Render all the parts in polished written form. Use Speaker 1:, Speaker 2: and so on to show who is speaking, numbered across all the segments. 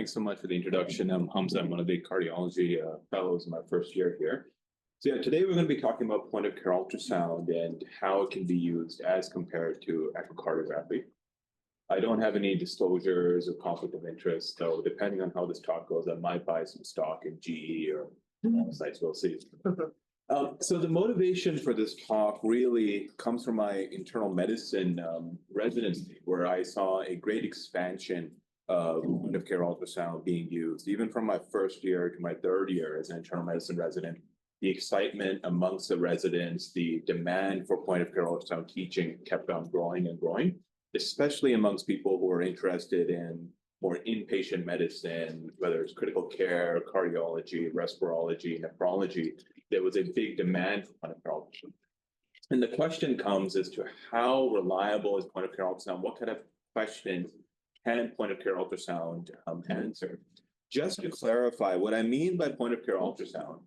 Speaker 1: Thanks so much for the introduction. I'm Hamza. I'm one of the cardiology fellows in my first year here. So yeah, today we're going to be talking about point-of-care ultrasound and how it can be used as compared to echocardiography. I don't have any disclosures or conflict of interest, so depending on how this talk goes, I might buy some stock in GE or sites. We'll see. So the motivation for this talk really comes from my internal medicine residency, where I saw a great expansion of point-of-care ultrasound being used. Even from my first year to my third year as an internal medicine resident, the excitement amongst the residents, the demand for point-of-care ultrasound teaching kept on growing and growing, especially amongst people who are interested in more inpatient medicine, whether it's critical care, cardiology, respirology, nephrology. There was a big demand for point-of-care ultrasound. And the question comes as to how reliable is point-of-care ultrasound? What kind of questions can point-of-care ultrasound answer? Just to clarify, what I mean by point-of-care ultrasound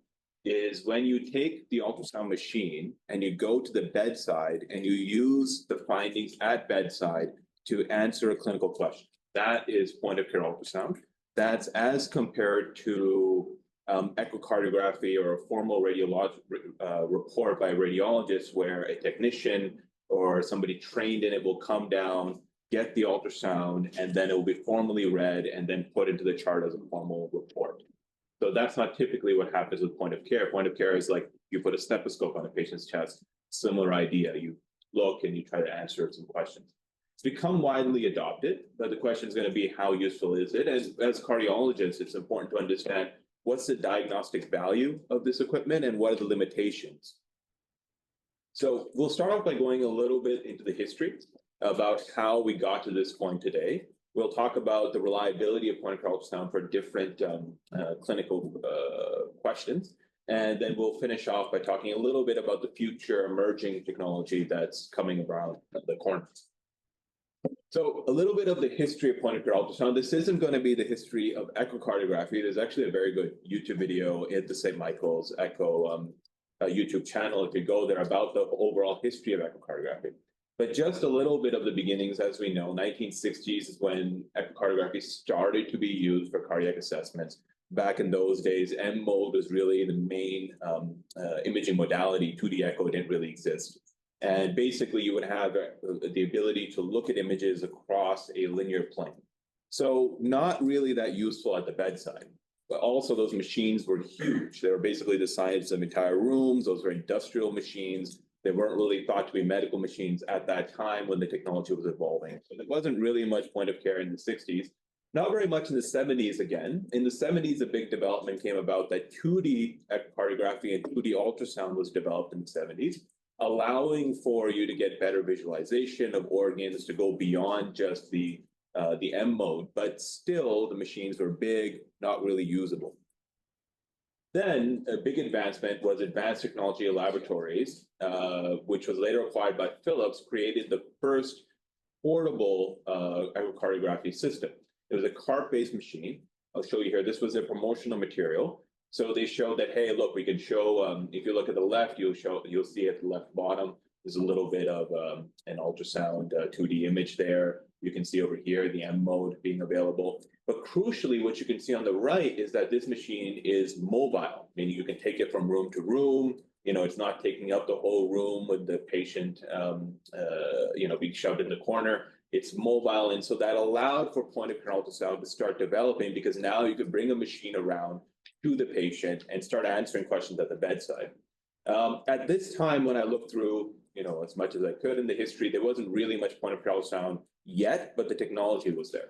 Speaker 1: is when you take the ultrasound machine and you go to the bedside and you use the findings at bedside to answer a clinical question. That is point-of-care ultrasound. That's as compared to echocardiography or a formal radiologic report by a radiologist where a technician or somebody trained in it will come down, get the ultrasound, and then it will be formally read and then put into the chart as a formal report. So that's not typically what happens with point of care. Point of care is like you put a stethoscope on a patient's chest, similar idea. You look and you try to answer some questions. It's become widely adopted, but the question is going to be how useful is it? As cardiologists, it's important to understand what's the diagnostic value of this equipment and what are the limitations. So we'll start off by going a little bit into the history about how we got to this point today. We'll talk about the reliability of point-of-care ultrasound for different clinical questions. And then we'll finish off by talking a little bit about the future emerging technology that's coming around the corner. So a little bit of the history of point-of-care ultrasound. This isn't going to be the history of echocardiography. There's actually a very good YouTube video at the St. Michael's Echo YouTube channel, if you go there, about the overall history of echocardiography. But just a little bit of the beginnings, as we know, 1960s is when echocardiography started to be used for cardiac assessments. Back in those days, M mode was really the main imaging modality. 2D echo didn't really exist. And basically, you would have the ability to look at images across a linear plane. So not really that useful at the bedside. But also, those machines were huge. They were basically the size of entire rooms. Those were industrial machines. They weren't really thought to be medical machines at that time when the technology was evolving. So there wasn't really much point of care in the 60s. Not very much in the 70s again. In the 70s, a big development came about that 2D echocardiography and 2D ultrasound was developed in the 70s, allowing for you to get better visualization of organs, to go beyond just the M mode. But still, the machines were big, not really usable. Then a big advancement was Advanced Technology Laboratories, which was later acquired by Philips, created the first portable echocardiography system. It was a cart-based machine. I'll show you here. This was a promotional material. So they showed that, hey, look, we can show, if you look at the left, you'll see at the left bottom, there's a little bit of an ultrasound 2D image there. You can see over here the M mode being available. But crucially, what you can see on the right is that this machine is mobile, meaning you can take it from room to room. You know, it's not taking up the whole room with the patient, being shoved in the corner. It's mobile. And so that allowed for point-of-care ultrasound to start developing, because now you could bring a machine around to the patient and start answering questions at the bedside. At this time, when I looked through, as much as I could in the history, there wasn't really much point-of-care ultrasound yet, but the technology was there.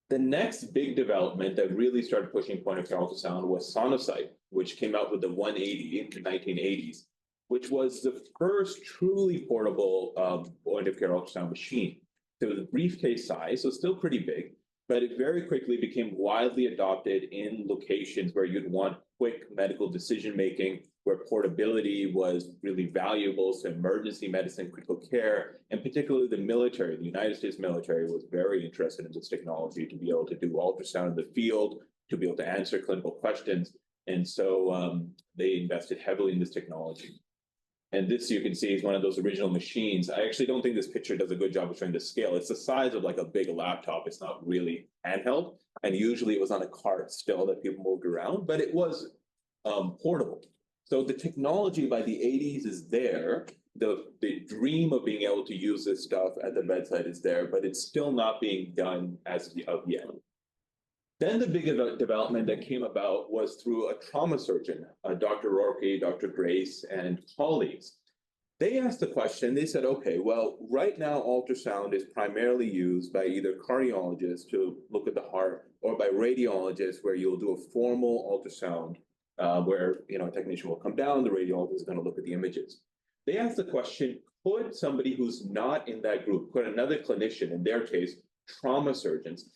Speaker 1: The next big development that really started pushing point-of-care ultrasound was Sonocyte, which came out with the 180 in the 1980s, which was the first truly portable point-of-care ultrasound machine. So it was a briefcase size, so still pretty big, but it very quickly became widely adopted in locations where you'd want quick medical decision-making, where portability was really valuable. So emergency medicine, critical care, and particularly the military. The United States military was very interested in this technology to be able to do ultrasound in the field, to be able to answer clinical questions. And so they invested heavily in this technology. And this, you can see, is one of those original machines. I actually don't think this picture does a good job of showing the scale. It's the size of like a big laptop. It's not really handheld. And usually it was on a cart still that people moved around, but it was portable. So the technology by the 80s is there. The dream of being able to use this stuff at the bedside is there, but it's still not being done as of yet. Then the big development that came about was through a trauma surgeon, Dr. Rourke, Dr. Grace, and colleagues. They asked the question, they said, okay, well, right now ultrasound is primarily used by either cardiologists to look at the heart or by radiologists where you'll do a formal ultrasound where a technician will come down, the radiologist is going to look at the images. They asked the question, could somebody who's not in that group, could another clinician, in their case, trauma surgeons,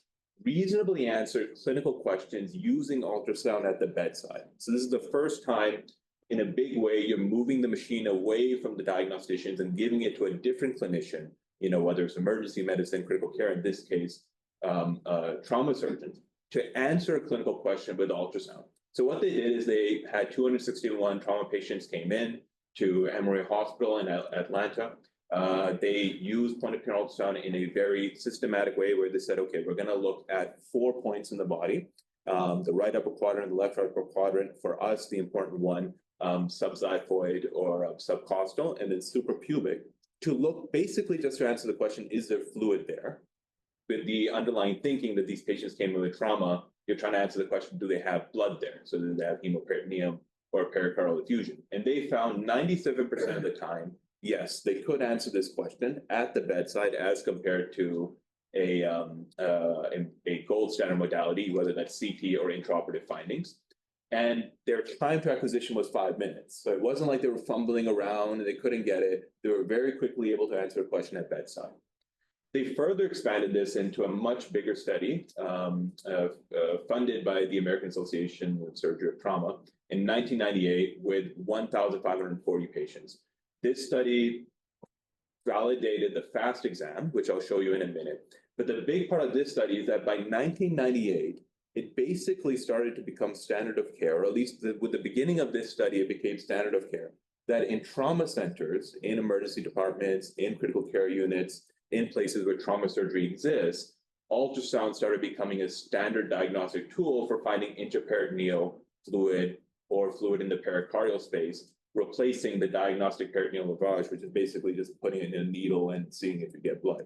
Speaker 1: reasonably answer clinical questions using ultrasound at the bedside? So this is the first time in a big way you're moving the machine away from the diagnosticians and giving it to a different clinician, whether it's emergency medicine, critical care, in this case, trauma surgeons, to answer a clinical question with ultrasound. So what they did is they had 261 trauma patients came in to Emory Hospital in Atlanta. They used point-of-care ultrasound in a very systematic way where they said, okay, we're going to look at 4 points in the body, the right upper quadrant, the left upper quadrant, for us, the important one, subxiphoid or subcostal, and then suprapubic, to look basically just to answer the question, is there fluid there? With the underlying thinking that these patients came in with trauma, you're trying to answer the question, do they have blood there? So do they have hemoperitoneum or pericardial effusion? And they found 97% of the time, yes, they could answer this question at the bedside as compared to a gold standard modality, whether that's CT or intraoperative findings. And their time to acquisition was 5 minutes. So it wasn't like they were fumbling around and they couldn't get it. They were very quickly able to answer a question at bedside. They further expanded this into a much bigger study funded by the American Association of Surgery of Trauma in 1998 with 1,540 patients. This study validated the FAST exam, which I'll show you in a minute. But the big part of this study is that by 1998, it basically started to become standard of care, or at least with the beginning of this study, it became standard of care, that in trauma centers, in emergency departments, in critical care units, in places where trauma surgery exists, ultrasound started becoming a standard diagnostic tool for finding intraperitoneal fluid or fluid in the pericardial space, replacing the diagnostic peritoneal lavage, which is basically just putting it in a needle and seeing if you get blood.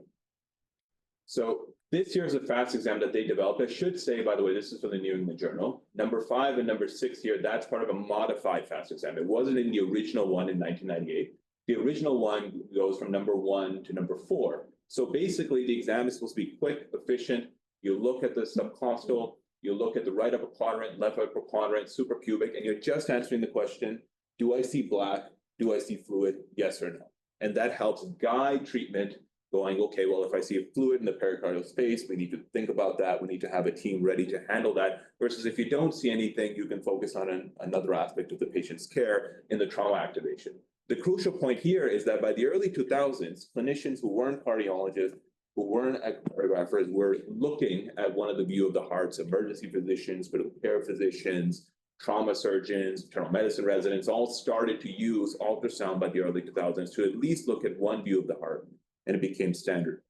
Speaker 1: So this here's a FAST exam that they developed. I should say, by the way, this is from the New England Journal. Number 5 and number 6 here, that's part of a modified FAST exam. It wasn't in the original one in 1998. The original one goes from number 1 to number 4. So basically, the exam is supposed to be quick, efficient. You look at the subcostal, you look at the right upper quadrant, left upper quadrant, suprapubic, and you're just answering the question, do I see black? Do I see fluid? Yes or no? And that helps guide treatment, going, okay, well, if I see a fluid in the pericardial space, we need to think about that. We need to have a team ready to handle that. Versus if you don't see anything, you can focus on another aspect of the patient's care in the trauma activation. The crucial point here is that by the early 2000s, clinicians who weren't cardiologists, who weren't echocardiographers, were looking at one of the view of the hearts, emergency physicians, critical care physicians, trauma surgeons, internal medicine residents, all started to use ultrasound by the early 2000s to at least look at one view of the heart, and it became standard.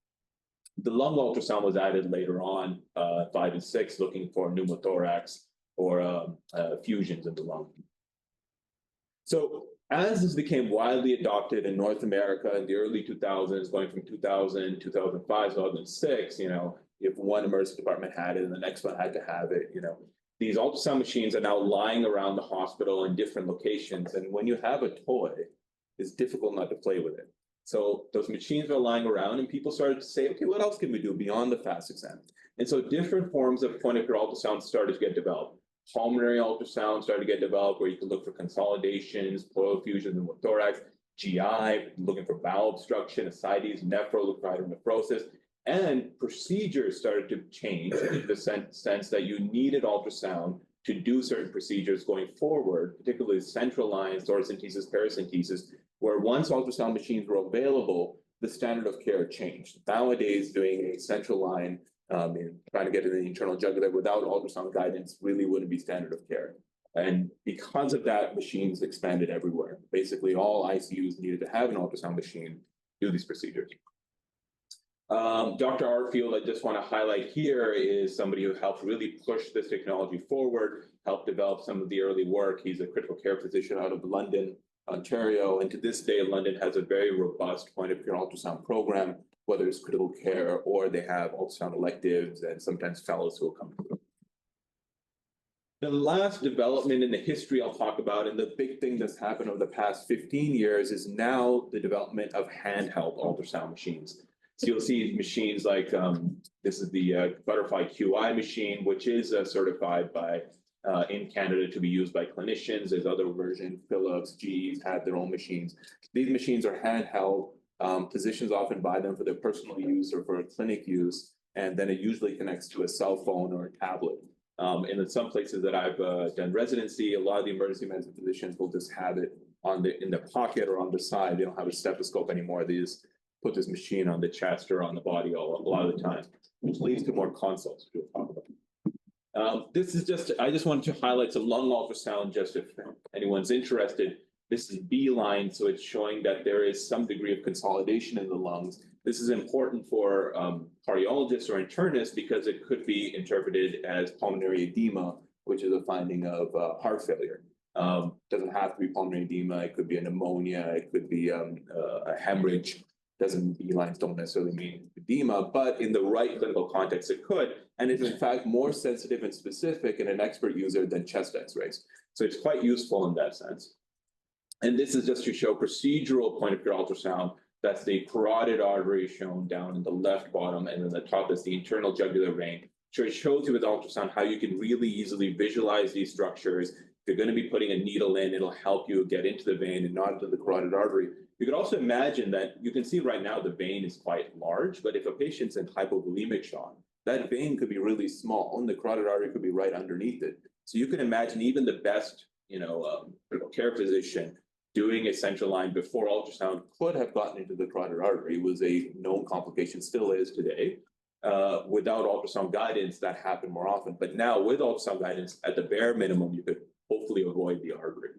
Speaker 1: The lung ultrasound was added later on, 5 and 6, looking for pneumothorax or fusions in the lung. So as this became widely adopted in North America in the early 2000s, going from 2000, 2005, 2006, if one emergency department had it and the next one had to have it, these ultrasound machines are now lying around the hospital in different locations. And when you have a toy, it's difficult not to play with it. So those machines are lying around and people started to say, okay, what else can we do beyond the FAST exam? And so different forms of point-of-care ultrasound started to get developed. Pulmonary ultrasound started to get developed where you could look for consolidations, pleural effusion, pneumothorax, GI, looking for bowel obstruction, ascites, nephro, looking for hydronephrosis. And procedures started to change in the sense that you needed ultrasound to do certain procedures going forward, particularly central lines, thoracentesis, paracentesis, where once ultrasound machines were available, the standard of care changed. Nowadays, doing a central line and trying to get to the internal jugular without ultrasound guidance really wouldn't be standard of care. And because of that, machines expanded everywhere. Basically, all ICUs needed to have an ultrasound machine do these procedures. Dr. Arfield, I just want to highlight here, is somebody who helped really push this technology forward, helped develop some of the early work. He's a critical care physician out of London, Ontario, and to this day, London has a very robust point-of-care ultrasound program, whether it's critical care or they have ultrasound electives and sometimes fellows who will come through. The last development in the history I'll talk about, and the big thing that's happened over the past 15 years, is now the development of handheld ultrasound machines. So you'll see machines like this is the Butterfly QI machine, which is certified by in Canada to be used by clinicians. There's other versions, Philips, GE's have their own machines. These machines are handheld. Physicians often buy them for their personal use or for clinic use, and then it usually connects to a cell phone or a tablet. And in some places that I've done residency, a lot of the emergency medicine physicians will just have it in the pocket or on the side. They don't have a stethoscope anymore. They just put this machine on the chest or on the body a lot of the time, which leads to more consults, which we'll talk about. I just wanted to highlight some lung ultrasound, just if anyone's interested. This is B-line, so it's showing that there is some degree of consolidation in the lungs. This is important for cardiologists or internists because it could be interpreted as pulmonary edema, which is a finding of heart failure. Doesn't have to be pulmonary edema. It could be a pneumonia. It could be a hemorrhage. B-lines don't necessarily mean edema, but in the right clinical context, it could. And it's in fact more sensitive and specific in an expert user than chest X-rays. So it's quite useful in that sense. And this is just to show procedural point-of-care ultrasound. That's the carotid artery shown down in the left bottom, and then the top is the internal jugular vein. So it shows you with ultrasound how you can really easily visualize these structures. If you're going to be putting a needle in, it'll help you get into the vein and not into the carotid artery. You could also imagine that you can see right now the vein is quite large, but if a patient's in hypovolemic shock, that vein could be really small, and the carotid artery could be right underneath it. So you can imagine even the best, critical care physician doing a central line before ultrasound could have gotten into the carotid artery. It was a known complication, still is today. Without ultrasound guidance, that happened more often. But now with ultrasound guidance, at the bare minimum, you could hopefully avoid the artery.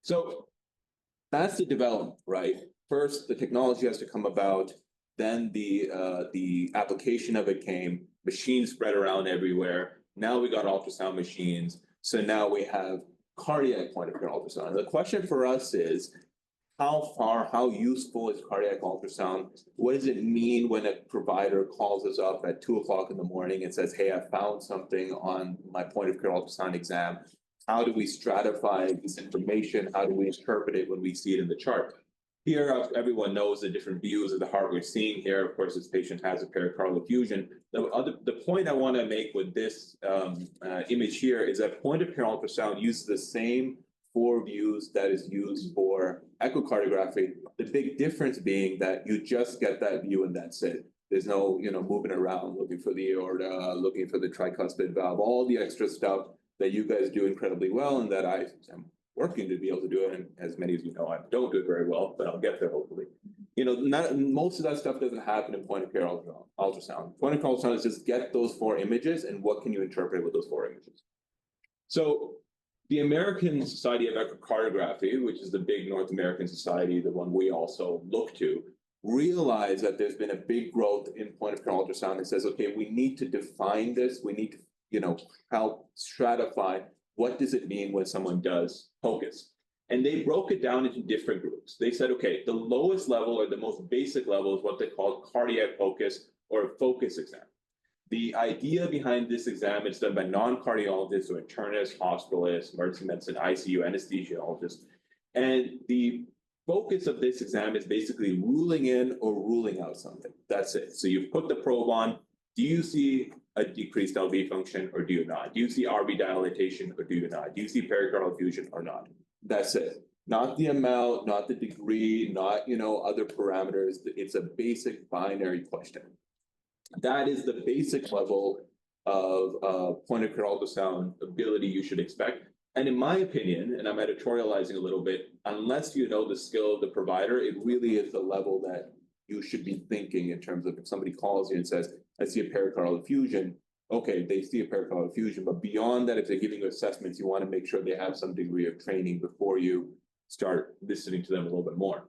Speaker 1: So that's the development, right? First, the technology has to come about. Then the application of it came. Machines spread around everywhere. Now we got ultrasound machines. So now we have cardiac point-of-care ultrasound. And the question for us is, how useful is cardiac ultrasound? What does it mean when a provider calls us up at 2 o'clock in the morning and says, hey, I found something on my point-of-care ultrasound exam? How do we stratify this information? How do we interpret it when we see it in the chart? Here, everyone knows the different views of the heart we're seeing here. Of course, this patient has a pericardial effusion. The point I want to make with this image here is that point-of-care ultrasound uses the same 4 views that is used for echocardiography. The big difference being that you just get that view and that's it. There's no, moving around, looking for the aorta, looking for the tricuspid valve, all the extra stuff that you guys do incredibly well and that I am working to be able to do it. And as many of you know, I don't do it very well, but I'll get there hopefully. Most of that stuff doesn't happen in point-of-care ultrasound. Point-of-care ultrasound is just get those 4 images and what can you interpret with those 4 images. So the American Society of Echocardiography, which is the big North American society, the one we also look to, realize that there's been a big growth in point-of-care ultrasound and says, okay, we need to define this. We need to help stratify what does it mean when someone does POCUS. And they broke it down into different groups. They said, okay, the lowest level or the most basic level is what they call cardiac POCUS or a focus exam. The idea behind this exam is done by non-cardiologists or internists, hospitalists, emergency medicine, ICU, anesthesiologists. And the focus of this exam is basically ruling in or ruling out something. That's it. So you put the probe on. Do you see a decreased LV function or do you not? Do you see RV dilatation or do you not? Do you see pericardial effusion or not? That's it. Not the amount, not the degree, not other parameters. It's a basic binary question. That is the basic level of point-of-care ultrasound ability you should expect. And in my opinion, and I'm editorializing a little bit, unless you know the skill of the provider, it really is the level that you should be thinking in terms of if somebody calls you and says, I see a pericardial effusion, okay, they see a pericardial effusion, but beyond that, if they're giving you assessments, you want to make sure they have some degree of training before you start listening to them a little bit more.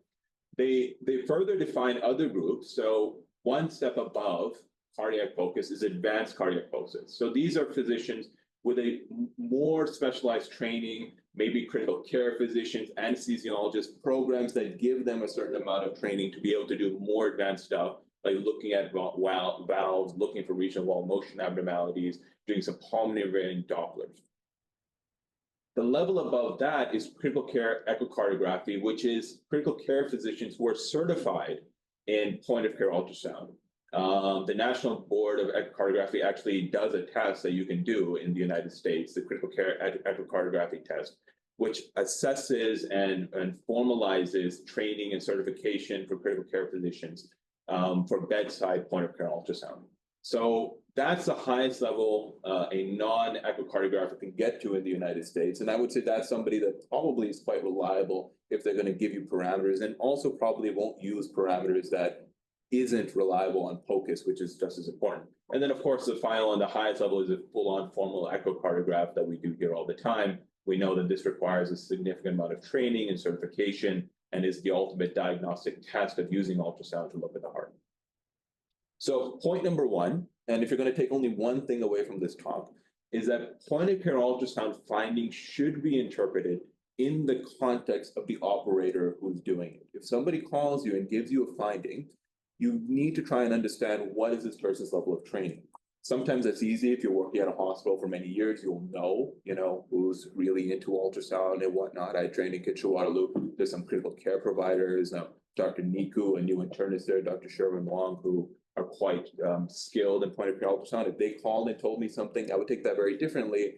Speaker 1: They further define other groups. So one step above cardiac POCUS is advanced cardiac POCUS. So these are physicians with a more specialized training, maybe critical care physicians, anesthesiologists, programs that give them a certain amount of training to be able to do more advanced stuff, like looking at valves, looking for regional wall motion abnormalities, doing some pulmonary vein Dopplers. The level above that is critical care echocardiography, which is critical care physicians who are certified in point-of-care ultrasound. The National Board of Echocardiography actually does a test that you can do in the United States, the critical care echocardiography test, which assesses and formalizes training and certification for critical care physicians for bedside point-of-care ultrasound. So that's the highest level a non-echocardiographer can get to in the United States. And I would say that's somebody that probably is quite reliable if they're going to give you parameters, and also probably won't use parameters that isn't reliable on POCUS, which is just as important. And then, of course, the final and the highest level is a full-on formal echocardiograph that we do here all the time. We know that this requires a significant amount of training and certification and is the ultimate diagnostic test of using ultrasound to look at the heart. So point number one, and if you're going to take only one thing away from this talk, is that point-of-care ultrasound findings should be interpreted in the context of the operator who's doing it. If somebody calls you and gives you a finding, you need to try and understand what is this person's level of training. Sometimes that's easy. If you're working at a hospital for many years, you'll know, who's really into ultrasound and whatnot. I trained in Kitchener-Waterloo. There's some critical care providers. Dr. Niku, a new internist there, Dr. Sherwin Wong, who are quite skilled in point-of-care ultrasound. If they called and told me something, I would take that very differently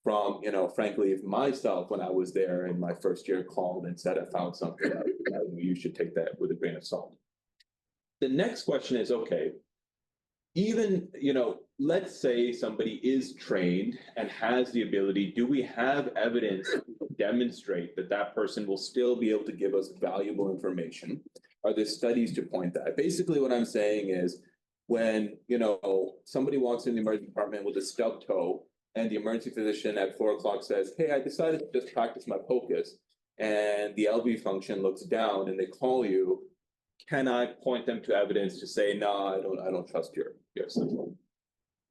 Speaker 1: from, frankly, if myself, when I was there in my first year, called and said I found something, you should take that with a grain of salt. The next question is, okay, even, let's say somebody is trained and has the ability, do we have evidence to demonstrate that that person will still be able to give us valuable information? Are there studies to point that? Basically, what I'm saying is when, somebody walks in the emergency department with a stubbed toe and the emergency physician at 4 o'clock says, hey, I decided to just practice my POCUS, and the LV function looks down and they call you, can I point them to evidence to say, no, I don't trust your system?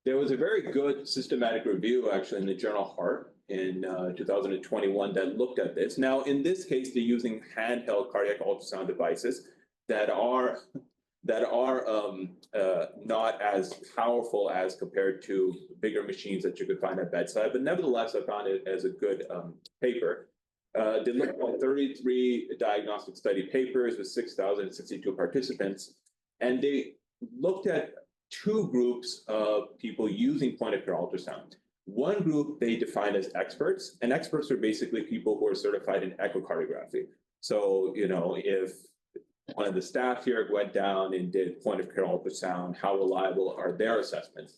Speaker 1: There was a very good systematic review actually in the journal Heart in 2021 that looked at this. Now, in this case, they're using handheld cardiac ultrasound devices that are not as powerful as compared to bigger machines that you could find at bedside. But nevertheless, I found it as a good paper. They looked at 33 diagnostic study papers with 6,062 participants, and they looked at two groups of people using point-of-care ultrasound. One group they defined as experts, and experts are basically people who are certified in echocardiography. So, if one of the staff here went down and did point-of-care ultrasound, how reliable are their assessments?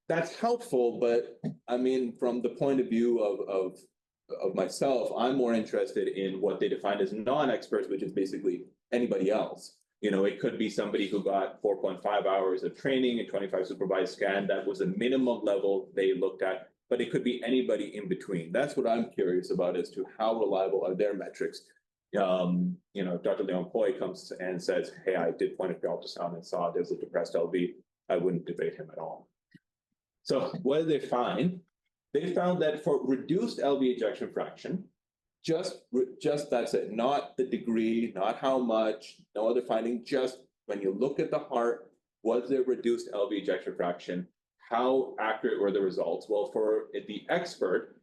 Speaker 1: That's helpful, but I mean, from the point of view of myself, I'm more interested in what they define as non-experts, which is basically anybody else. It could be somebody who got 4.5 hours of training and 25 supervised scan. That was a minimum level they looked at, but it could be anybody in between. That's what I'm curious about as to how reliable are their metrics. If Dr. Leon Poi comes and says, hey, I did point-of-care ultrasound and saw there's a depressed LV, I wouldn't debate him at all. So what did they find? They found that for reduced LV ejection fraction, just that's it, not the degree, not how much, no other finding, just when you look at the heart, was there reduced LV ejection fraction? How accurate were the results? Well, for the expert,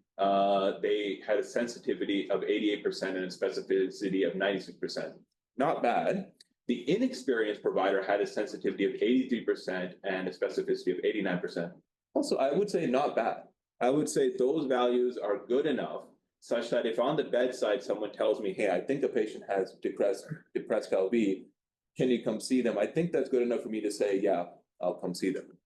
Speaker 1: they had a sensitivity of 88% and a specificity of 96%. Not bad. The inexperienced provider had a sensitivity of 83% and a specificity of 89%. Also, I would say not bad. I would say those values are good enough such that if on the bedside someone tells me, hey, I think a patient has depressed LV, can you come see them? I think that's good enough for me to say, yeah, I'll come see them.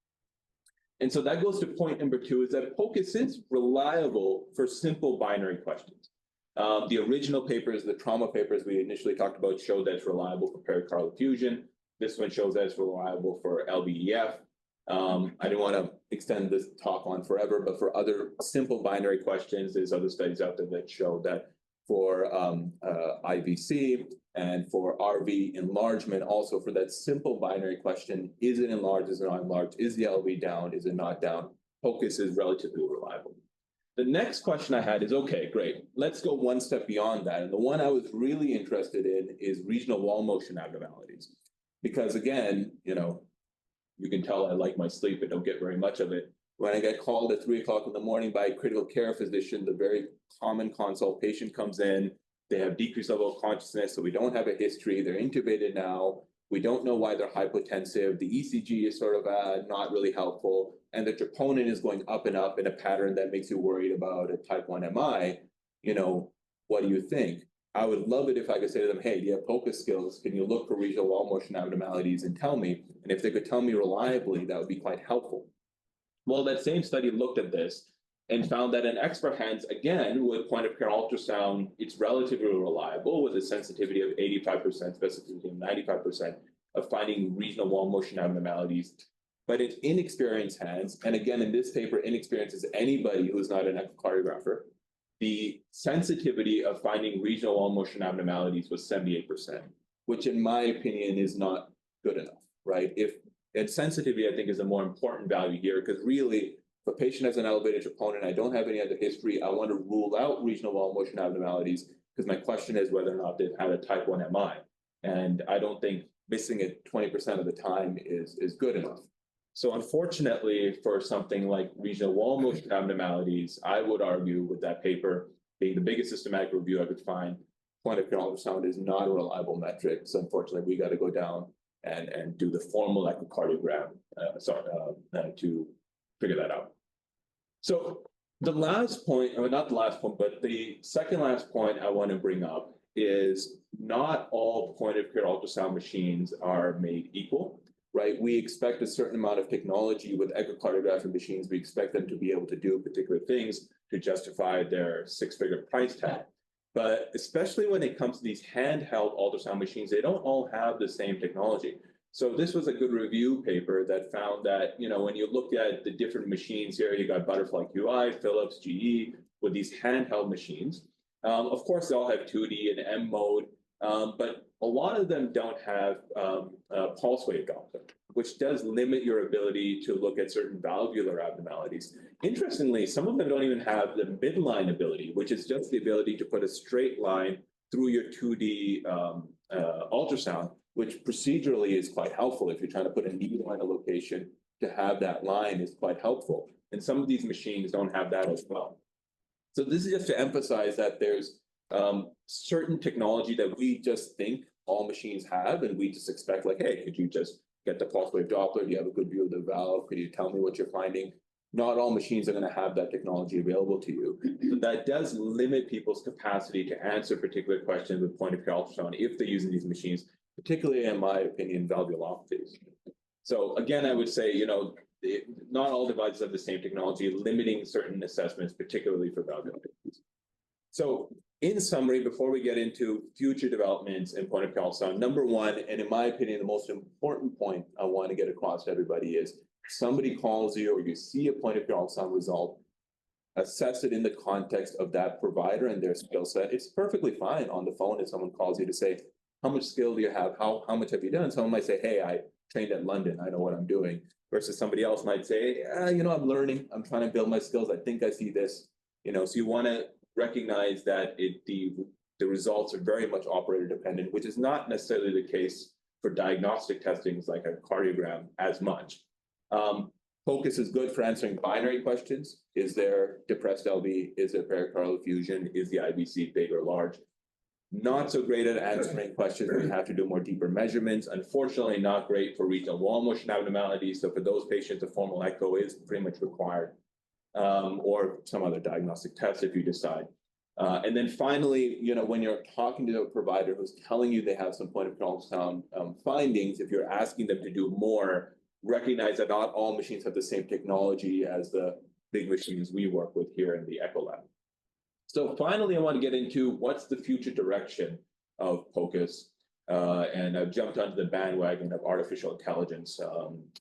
Speaker 1: And so that goes to point number two, is that POCUS is reliable for simple binary questions. The original papers, the trauma papers we initially talked about, showed that it's reliable for pericardial effusion. This one shows that it's reliable for LVEF. I didn't want to extend this talk on forever, but for other simple binary questions, there's other studies out there that show that for IVC, And for RV enlargement, also for that simple binary question, is it enlarged, is it not enlarged, is the LV down, is it not down? POCUS is relatively reliable. The next question I had is, okay, great, let's go one step beyond that. And the one I was really interested in is regional wall motion abnormalities. Because again, you can tell I like my sleep and don't get very much of it. When I get called at 3 o'clock in the morning by a critical care physician, the very common consult patient comes in, they have decreased level of consciousness, so we don't have a history, they're intubated now, we don't know why they're hypotensive, the ECG is sort of not really helpful, and the troponin is going up and up in a pattern that makes you worried about a type 1 MI, what do you think? I would love it if I could say to them, hey, do you have POCUS skills? Can you look for regional wall motion abnormalities and tell me? And if they could tell me reliably, that would be quite helpful. Well, that same study looked at this and found that in expert hands, again, with point-of-care ultrasound, it's relatively reliable with a sensitivity of 85%, specificity of 95% of finding regional wall motion abnormalities. But in inexperienced hands, and again, in this paper, inexperienced is anybody who is not an echocardiographer, the sensitivity of finding regional wall motion abnormalities was 78%, which in my opinion is not good enough, right? And sensitivity, I think, is a more important value here, because really, if a patient has an elevated troponin, I don't have any other history, I want to rule out regional wall motion abnormalities, because my question is whether or not they've had a type 1 MI. And I don't think missing it 20% of the time is good enough. So unfortunately, for something like regional wall motion abnormalities, I would argue with that paper being the biggest systematic review I could find, point-of-care ultrasound is not a reliable metric. So unfortunately, we got to go down and do the formal echocardiogram to figure that out. So the last point, or not the last point, but the second last point I want to bring up is not all point-of-care ultrasound machines are made equal, right? We expect a certain amount of technology with echocardiography machines. We expect them to be able to do particular things to justify their six-figure price tag. But especially when it comes to these handheld ultrasound machines, they don't all have the same technology. So this was a good review paper that found that, when you look at the different machines here, you got Butterfly QI, Philips, GE, with these handheld machines. Of course, they all have 2D and M mode, but a lot of them don't have pulse wave Doppler, which does limit your ability to look at certain valvular abnormalities. Interestingly, some of them don't even have the midline ability, which is just the ability to put a straight line through your 2D ultrasound, which procedurally is quite helpful. If you're trying to put a needle in a location, to have that line is quite helpful. And some of these machines don't have that as well. So this is just to emphasize that there's certain technology that we just think all machines have, and we just expect, like, hey, could you just get the pulse wave Doppler? Do you have a good view of the valve? Could you tell me what you're finding? Not all machines are going to have that technology available to you. But that does limit people's capacity to answer particular questions with point-of-care ultrasound if they're using these machines, particularly, in my opinion, valvulopathies. So again, I would say, not all devices have the same technology, limiting certain assessments, particularly for valvulopathies. So in summary, before we get into future developments in point-of-care ultrasound, number one, and in my opinion, the most important point I want to get across to everybody is, somebody calls you or you see a point-of-care ultrasound result, assess it in the context of that provider and their skill set. It's perfectly fine on the phone if someone calls you to say, how much skill do you have? How much have you done? Someone might say, hey, I trained at London, I know what I'm doing. Versus somebody else might say, I'm learning, I'm trying to build my skills, I think I see this. So you want to recognize that the results are very much operator dependent, which is not necessarily the case for diagnostic testings like a cardiogram as much. POCUS is good for answering binary questions. Is there depressed LV? Is there pericardial effusion? Is the IVC big or large? Not so great at answering questions where you have to do more deeper measurements. Unfortunately, not great for regional wall motion abnormalities. So for those patients, a formal echo is pretty much required, or some other diagnostic test if you decide. And then finally, when you're talking to a provider who's telling you they have some point-of-care ultrasound findings, if you're asking them to do more, recognize that not all machines have the same technology as the big machines we work with here in the Echo Lab. So finally, I want to get into what's the future direction of POCUS. And I've jumped onto the bandwagon of artificial intelligence.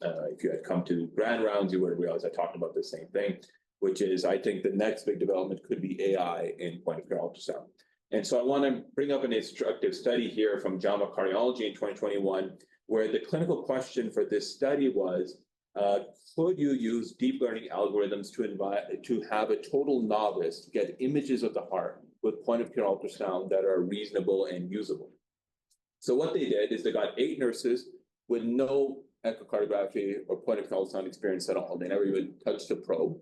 Speaker 1: If you had come to grand rounds, you would have realized I talked about the same thing, which is I think the next big development could be AI in point-of-care ultrasound. And so I want to bring up an instructive study here from JAMA Cardiology in 2021, where the clinical question for this study was, could you use deep learning algorithms to have a total novice get images of the heart with point-of-care ultrasound that are reasonable and usable? So what they did is they got 8 nurses with no echocardiography or point-of-care ultrasound experience at all. They never even touched a probe.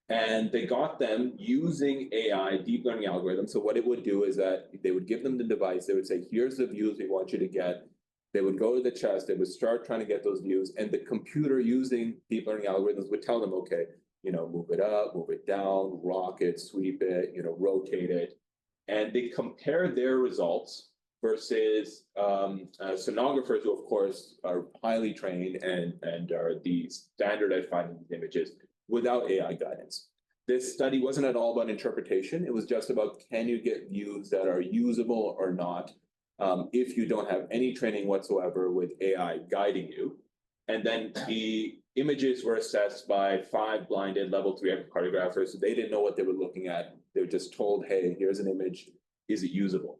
Speaker 1: And they got them using AI, deep learning algorithms. So what it would do is that they would give them the device. They would say, here's the views we want you to get. They would go to the chest. They would start trying to get those views. And the computer using deep learning algorithms would tell them, okay, move it up, move it down, rock it, sweep it, rotate it. And they compare their results versus sonographers, who, of course, are highly trained and are the standard at finding these images without AI guidance. This study wasn't at all about interpretation. It was just about, can you get views that are usable or not if you don't have any training whatsoever with AI guiding you. And then the images were assessed by 5 blinded level 3 echocardiographers. So they didn't know what they were looking at. They were just told, hey, here's an image. Is it usable?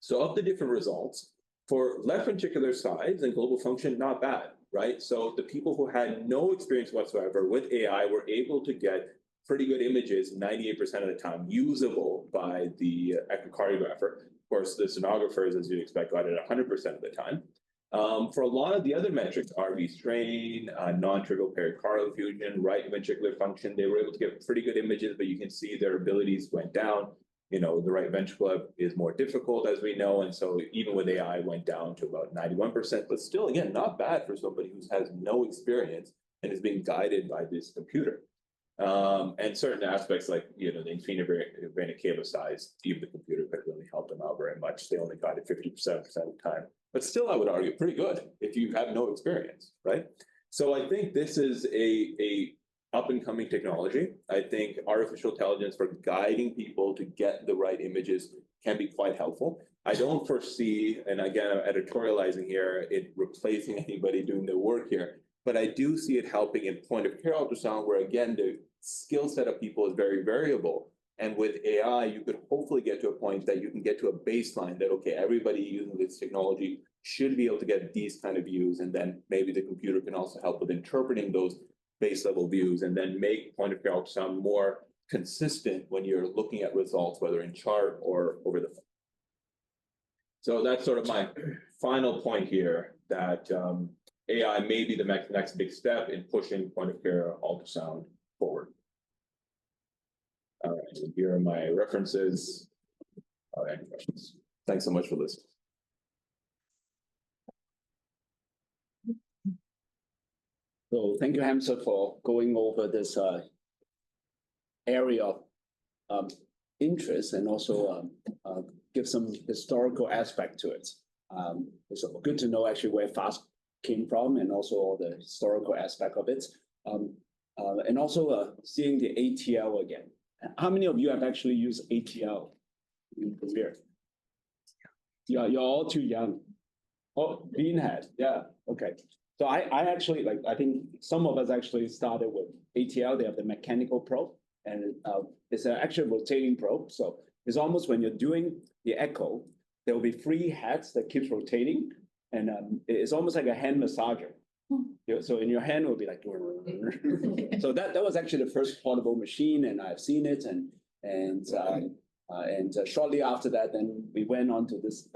Speaker 1: So of the different results, for left ventricular size and global function, not bad, right? So the people who had no experience whatsoever with AI were able to get pretty good images 98% of the time, usable by the echocardiographer. Of course, the sonographers, as you'd expect, got it 100% of the time. For a lot of the other metrics, RV strain, non-trivial pericardial effusion, right ventricular function, they were able to get pretty good images, but you can see their abilities went down. The right ventricle is more difficult, as we know, and so even with AI, went down to about 91%, but still, again, not bad for somebody who has no experience and is being guided by this computer. And certain aspects like, the inferior vena cava size, even the computer couldn't really help them out very much. They only got it 57% of the time. But still, I would argue, pretty good if you have no experience, right? So I think this is a up-and-coming technology. I think artificial intelligence for guiding people to get the right images can be quite helpful. I don't foresee, and again, I'm editorializing here, it replacing anybody doing the work here, but I do see it helping in point-of-care ultrasound, where again, the skill set of people is very variable. And with AI, you could hopefully get to a point that you can get to a baseline that, okay, everybody using this technology should be able to get these kind of views. And then maybe the computer can also help with interpreting those base level views and then make point-of-care ultrasound more consistent when you're looking at results, whether in chart or over the phone. So that's sort of my final point here, that AI may be the next big step in pushing point-of-care ultrasound forward. All right, and here are my references. Any questions? Thanks so much for listening.
Speaker 2: So thank you, Hamza, for going over this area of interest and also give some historical aspect to it. It's good to know actually where FAST came from and also all the historical aspect of it. And also seeing the ATL again. How many of you have actually used ATL in Premier? Yeah, you're all too young. Oh, Bean had, yeah, okay. So I actually, I think some of us actually started with ATL. They have the mechanical probe, and it's an actual rotating probe. So it's almost when you're doing the echo, there will be 3 heads that keeps rotating, and it's almost like a hand massager. So in your hand, it will be like, so that was actually the first portable machine, and I've seen it, and shortly after that, then we went on to this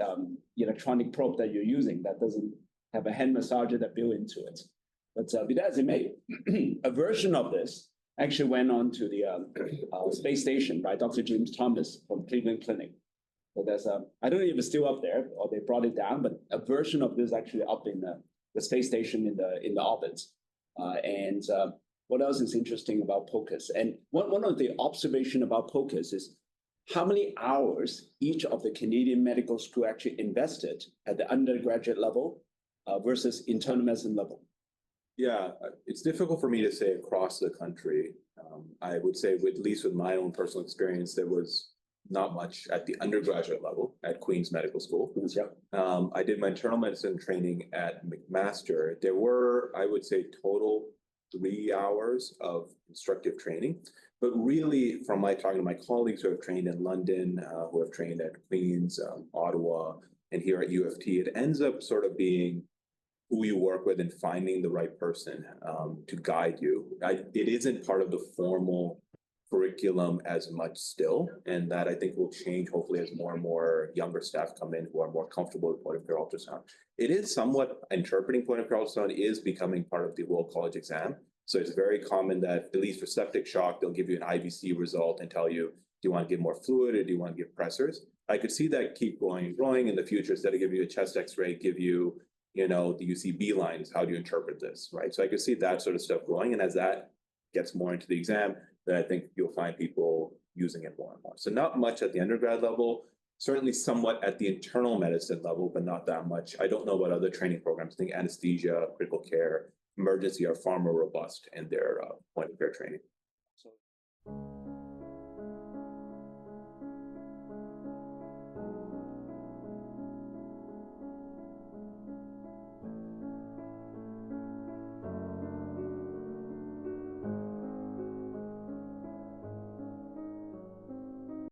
Speaker 2: electronic probe that you're using that doesn't have a hand massager that built into it. But be that as it may, a version of this actually went on to the space station by Dr. James Thomas from Cleveland Clinic. So there's I don't know if it's still up there or they brought it down, but a version of this actually up in the space station in the orbit. And what else is interesting about POCUS? And one of the observation about POCUS is how many hours each of the Canadian medical school actually invested at the undergraduate level versus internal medicine level.
Speaker 1: Yeah, it's difficult for me to say across the country. I would say, at least with my own personal experience, there was not much at the undergraduate level at Queen's Medical School.
Speaker 2: Yeah.
Speaker 1: I did my internal medicine training at McMaster. There were, I would say, total 3 hours of instructive training. But really, from my talking to my colleagues who have trained in London, who have trained at Queen's, Ottawa, and here at U of T, it ends up sort of being who you work with and finding the right person to guide you. It isn't part of the formal curriculum as much still, and that I think will change hopefully as more and more younger staff come in who are more comfortable with point of care ultrasound. It is somewhat interpreting point of care ultrasound is becoming part of the Royal College exam. So it's very common that, at least for septic shock, they'll give you an IVC result and tell you, do you want to give more fluid or do you want to give pressors? I could see that keep growing in the future. Instead of give you a chest x-ray, give you, do you see B lines? How do you interpret this, right? So I could see that sort of stuff growing. And as that gets more into the exam, then I think you'll find people using it more and more. So not much at the undergrad level, certainly somewhat at the internal medicine level, but not that much. I don't know about other training programs. I think anesthesia, critical care, emergency are far more robust in their point of care training.